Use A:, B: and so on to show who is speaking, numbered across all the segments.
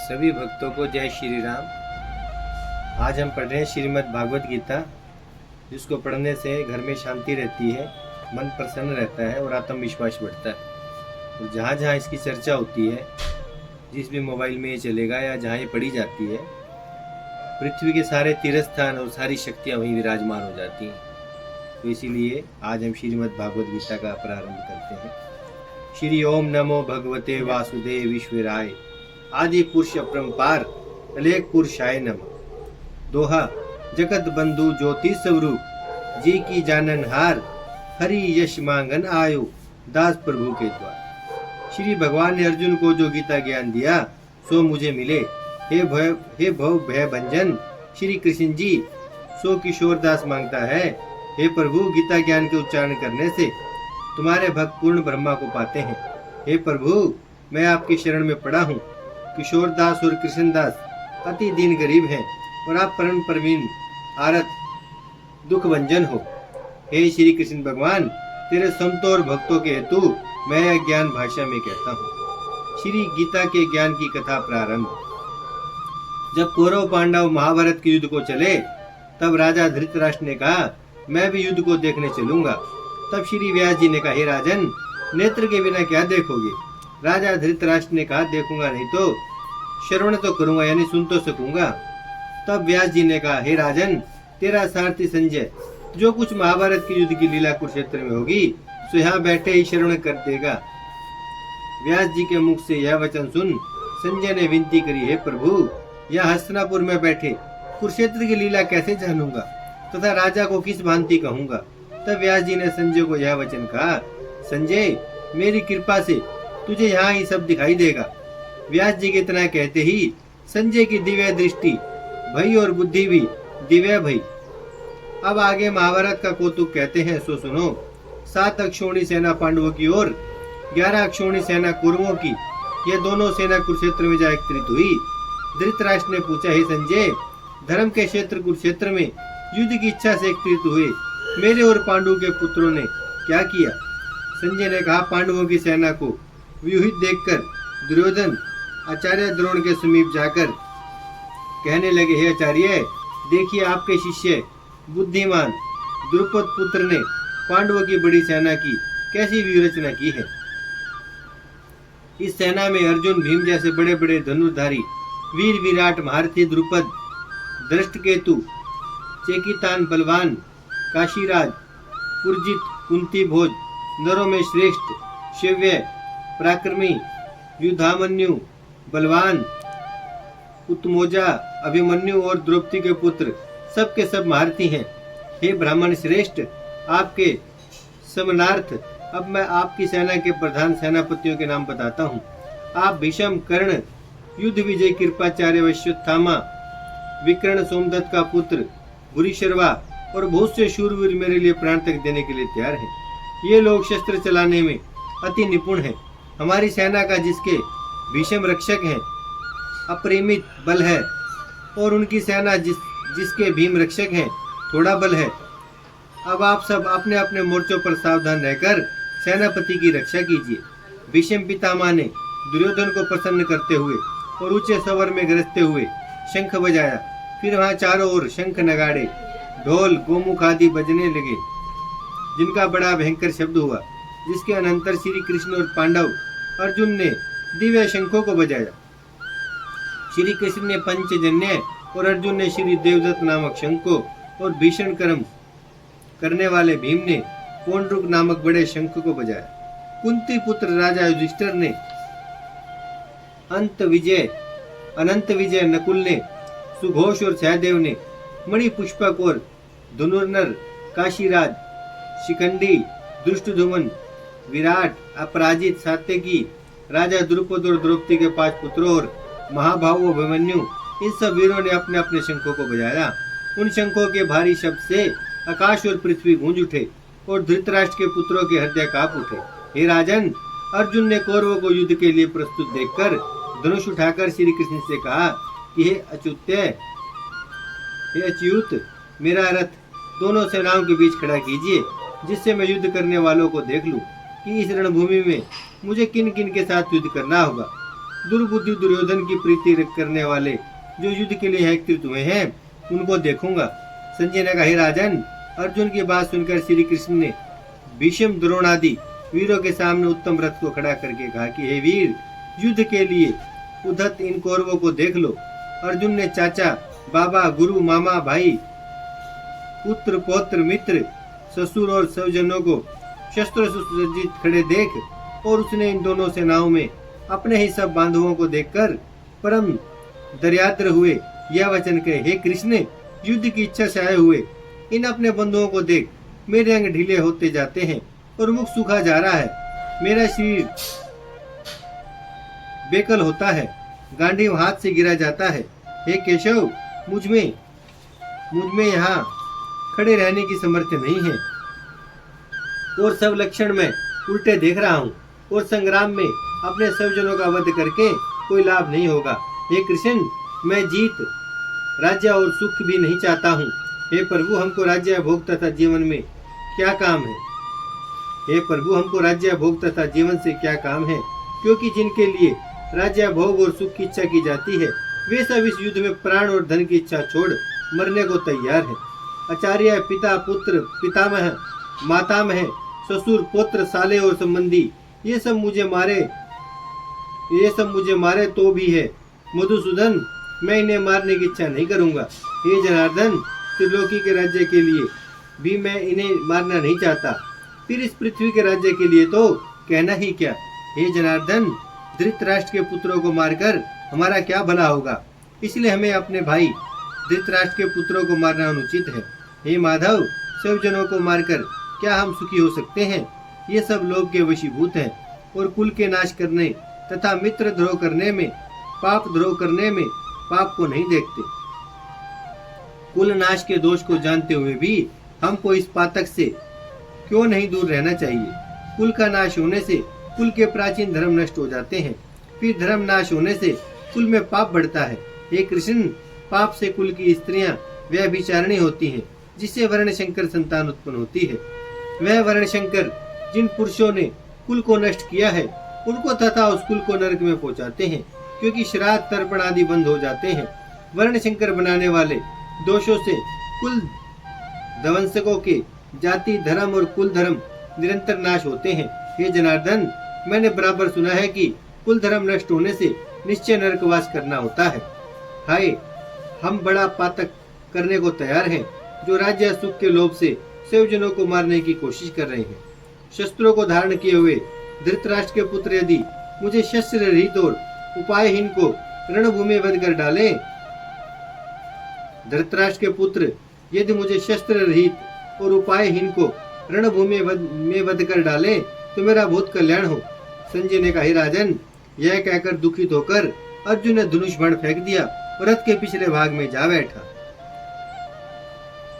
A: सभी भक्तों को जय श्री राम। आज हम पढ़ रहे हैं श्रीमद् भागवत गीता, जिसको पढ़ने से घर में शांति रहती है, मन प्रसन्न रहता है और आत्मविश्वास बढ़ता है। और जहाँ जहाँ इसकी चर्चा होती है, जिस भी मोबाइल में ये चलेगा या जहाँ ये पढ़ी जाती है, पृथ्वी के सारे तीर्थ स्थान और सारी शक्तियाँ वहीं विराजमान हो जाती हैं। तो इसीलिए आज हम श्रीमद् भागवत गीता का प्रारंभ करते हैं। श्री ओम नमो भगवते वासुदेव ईश्वराय, आदि पुरुष अपरंपार अलेख पुरुषाय नमः। दोहा, जगत बंधु ज्योति स्वरूप जी की जाननहार, हरि यश मांगन आयो दास प्रभु के द्वार। श्री भगवान ने अर्जुन को जो गीता ज्ञान दिया सो मुझे मिले। हे भव भय भंजन श्री कृष्ण जी, सो किशोर दास मांगता है। हे प्रभु, गीता ज्ञान के उच्चारण करने से तुम्हारे भक्त पूर्ण ब्रह्मा को पाते हैं। हे प्रभु, मैं आपकी शरण में पड़ा हूँ। किशोर दास और कृष्ण दास अति दीन गरीब हैं और आप परम प्रवीण आरत दुख भंजन हो। हे श्री कृष्ण भगवान, तेरे संतों और भक्तों के हेतु मैं यह ज्ञान भाषा में कहता हूँ। श्री गीता के ज्ञान की कथा प्रारंभ। जब कौरव पांडव महाभारत के युद्ध को चले, तब राजा धृतराष्ट्र ने कहा, मैं भी युद्ध को देखने चलूंगा। तब श्री व्यास जी ने कहा, हे राजन, नेत्र के बिना क्या देखोगे? राजा धृतराष्ट्र ने कहा, देखूंगा नहीं तो श्रवण तो करूंगा, यानी सुन तो सकूंगा। तब व्यास जी ने कहा, हे राजन, तेरा सारथी संजय जो कुछ महाभारत के युद्ध की लीला कुरुक्षेत्र में होगी सो यहाँ बैठे ही श्रवण कर देगा। व्यास जी के मुख से यह वचन सुन संजय ने विनती करी, हे प्रभु, यहाँ हस्तिनापुर में बैठे कुरुक्षेत्र की लीला कैसे जानूंगा तथा राजा को किस भांति कहूंगा। तब व्यास जी ने संजय को यह वचन कहा, संजय, मेरी कृपा से तुझे यहाँ ही सब दिखाई देगा। व्यास जी के इतना कहते ही संजय की दिव्य दृष्टि भई और बुद्धि भी दिव्य भई। अब आगे महाभारत का कौतुक कहते हैं, सो सुनो। 7 अक्षौणी सेना पांडवों की ओर, 11 अक्षौणी सेना कौरवों की, ये दोनों सेना कुरुक्षेत्र में जा एकत्रित हुई। धृतराष्ट्र ने पूछा, हे संजय, धर्म के क्षेत्र कुरुक्षेत्र में युद्ध की इच्छा से एकत्रित हुए मेरे और पांडु के पुत्रों ने क्या किया? संजय ने कहा, पांडवों की सेना को व्यूहित देखकर दुर्योधन आचार्य द्रोण के समीप जाकर कहने लगे, हे आचार्य, देखिए आपके शिष्य बुद्धिमान द्रुपद पुत्र ने पांडवों की बड़ी सेना की कैसी व्यूहरचना की है। इस सेना में अर्जुन, भीम जैसे बड़े बड़े धनुर्धारी वीर विराट महारथी द्रुपद, दृष्टकेतु, चेकितान बलवान, काशीराज, पुरजित, कुंती भोज, नरों में श्रेष्ठ, शिव्य, पराक्रमी, युद्धामन्यु, बलवान, उत्तमोजा, अभिमन्यु और द्रौपदी के पुत्र सबके सब महारथी हैं। हे ब्राह्मण श्रेष्ठ, आपके समनार्थ अब मैं आपकी सेना के प्रधान सेनापतियों के नाम बताता हूँ। आप भीष्म, कर्ण, युद्ध विजय, कृपाचार्य, अश्वत्थामा, विकर्ण, सोमदत्त का पुत्र, भूरिश्रवा और बहुत से शूरवीर मेरे लिए प्राण तक देने के लिए तैयार हैं। ये लोग शस्त्र चलाने में अति निपुण हैं। हमारी सेना का जिसके भीष्म रक्षक हैं अपरिमित बल है, और उनकी सेना जिसके भीम रक्षक हैं थोड़ा बल है। अब आप सब अपने अपने मोर्चों पर सावधान रहकर सेनापति की रक्षा कीजिए। भीष्म पितामह ने दुर्योधन को प्रसन्न करते हुए और ऊंचे स्वर में गरजते हुए शंख बजाया। फिर वहां चारों ओर शंख, नगाड़े, ढोल, गोमुख आदि बजने लगे, जिनका बड़ा भयंकर शब्द हुआ। जिसके अनंतर श्री कृष्ण और पांडव अर्जुन ने दिव्य शंखों को बजाया। श्री कृष्ण ने पंचजन्य और अर्जुन ने श्री देवदत्त नामक शंख को, और भीषण कर्म करने वाले भीम ने पौंड्रुक नामक बड़े शंख को बजाया। कुंती पुत्र राजा युधिष्ठिर ने, अनंत विजय नकुल ने, सुघोष और सहदेव ने, मणि पुष्पक और धनुर्नर, काशीराज, शिखंडी, दुष्टधुमन, विराट, अपराजित, सात्यकी, राजा द्रुपद और द्रौपदी के 5 पुत्रों और महाभाव अभिमन्यु, इन सब वीरों ने अपने अपने शंखों को बजाया। उन शंखों के भारी शब्द से आकाश और पृथ्वी गूंज उठे और धृतराष्ट्र के पुत्रों के हृदय कांप उठे। हे राजन, अर्जुन ने कौरवों को युद्ध के लिए प्रस्तुत देखकर धनुष उठाकर श्री कृष्ण से कहा कि हे अच्युत, मेरा रथ दोनों सेनाओं के बीच खड़ा कीजिए, जिससे मैं युद्ध करने वालों को देख लूं कि इस रणभूमि में मुझे किन किन के साथ युद्ध करना होगा। दुर्बुद्धि दुर्योधन की प्रीति करने वाले जो युद्ध के लिए एकत्रित हुए हैं उनको देखूंगा। संजय ने कहा, हे राजन, अर्जुन की बात सुनकर श्री कृष्ण ने भीष्म द्रोण आदि वीरों के सामने उत्तम रथ को खड़ा करके कहा कि हे वीर, युद्ध के लिए उद्धत इन कौरवों को देख लो। अर्जुन ने चाचा, बाबा, गुरु, मामा, भाई, पुत्र, पौत्र, मित्र, ससुर और स्वजनों को शस्त्र सुसज्जित खड़े देख और उसने इन दोनों सेनाओं में अपने ही सब बांधवों को देखकर परम दर्याद्र हुए यह वचन कहे, हे कृष्ण, युद्ध की इच्छा से आए हुए इन अपने बंधुओं को देख, मेरे अंग ढीले होते जाते हैं और मुख सूखा जा रहा है, मेरा शरीर बेकल होता है, गांडीव हाथ से गिरा जाता है। हे केशव, मुझ में यहाँ खड़े रहने की सामर्थ्य नहीं है और सब लक्षण में उल्टे देख रहा हूँ और संग्राम में अपने स्वजनों का वध करके कोई लाभ नहीं होगा। हे कृष्ण, मैं जीत, राज्य और सुख भी नहीं चाहता हूँ। हे प्रभु, हमको राज्य भोग तथा जीवन में क्या काम है? हे प्रभु, हमको राज्य भोग तथा जीवन से क्या काम है? क्योंकि जिनके लिए राज्य भोग और सुख की इच्छा की जाती है वे सब इस युद्ध में प्राण और धन की इच्छा छोड़ मरने को तैयार है। आचार्य, पिता, पुत्र, पितामह, मातामह, ससुर, पुत्र, साले और संबंधी ये सब मुझे मारे तो भी है मधुसूदन, मैं इन्हें मारने की इच्छा नहीं करूंगा। हे जनार्दन, त्रिलोकी के राज्य के लिए भी मैं इन्हें मारना नहीं चाहता, फिर इस पृथ्वी के राज्य के लिए तो कहना ही क्या। हे जनार्दन, धृतराष्ट्र के पुत्रों को मारकर हमारा क्या भला होगा, इसलिए हमें अपने भाई धृतराष्ट्र के पुत्रों को मारना अनुचित है। हे माधव, सब जनों को मारकर क्या हम सुखी हो सकते हैं? ये सब लोग के वशीभूत हैं और कुल के नाश करने तथा मित्र द्रोह करने में, पाप द्रोह करने में पाप को नहीं देखते। कुल नाश के दोष को जानते हुए भी हमको इस पातक से क्यों नहीं दूर रहना चाहिए? कुल का नाश होने से कुल के प्राचीन धर्म नष्ट हो जाते हैं, फिर धर्म नाश होने से कुल में पाप बढ़ता है। हे कृष्ण, पाप से कुल की स्त्रियां व्यभिचारिणी होती हैं, जिससे वर्णशंकर संतान उत्पन्न होती है। वह वर्णशंकर जिन पुरुषों ने कुल को नष्ट किया है उनको तथा उस कुल को नरक में पहुंचाते हैं, क्योंकि श्राद्ध, तर्पण आदि बंद हो जाते हैं। वर्णशंकर बनाने वाले दोषों से कुल ध्वंसकों के जाति धर्म और कुल धर्म निरंतर नाश होते हैं। हे जनार्दन, मैंने बराबर सुना है कि कुल धर्म नष्ट होने से निश्चय नरकवास करना होता है। हाय, हम बड़ा पातक करने को तैयार हैं, जो राज्य सुख के लोभ से स्वजनों को मारने की कोशिश कर रहे हैं। शस्त्रों को धारण किए हुए धृतराष्ट्र के पुत्र यदि मुझे शस्त्र रहित और उपायहीन को रणभूमि वध कर डाले, धृतराष्ट्र के पुत्र यदि मुझे शस्त्र रहित और उपायहीन को रणभूमि में वध कर डाले तो मेरा बहुत कल्याण हो। संजय ने कहा, हे राजन, यह कहकर दुखित होकर अर्जुन ने धनुष बाण फेंक दिया और रथ के पिछले भाग में जा बैठा।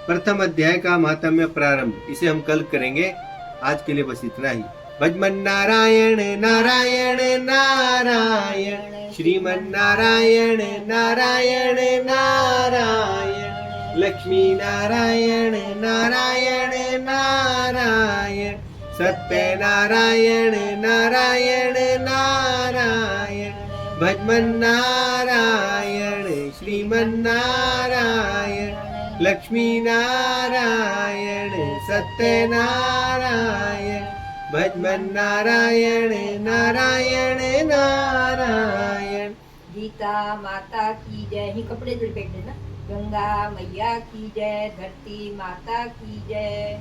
A: प्रथम अध्याय का महात्म्य प्रारंभ, इसे हम कल करेंगे। आज के लिए बस इतना ही। भजमन नारायण नारायण नारायण, श्रीमन नारायण नारायण नारायण, लक्ष्मी नारायण नारायण नारायण, सत्य नारायण नारायण नारायण, भजमन नारायण, श्रीमन नारायण, लक्ष्मी नारायण, सत्य नारायण, भजमन नारायण नारायण नारायण।
B: गीता माता की जय। ही कपड़े फेंक देना। गंगा मैया की जय। धरती माता की जय।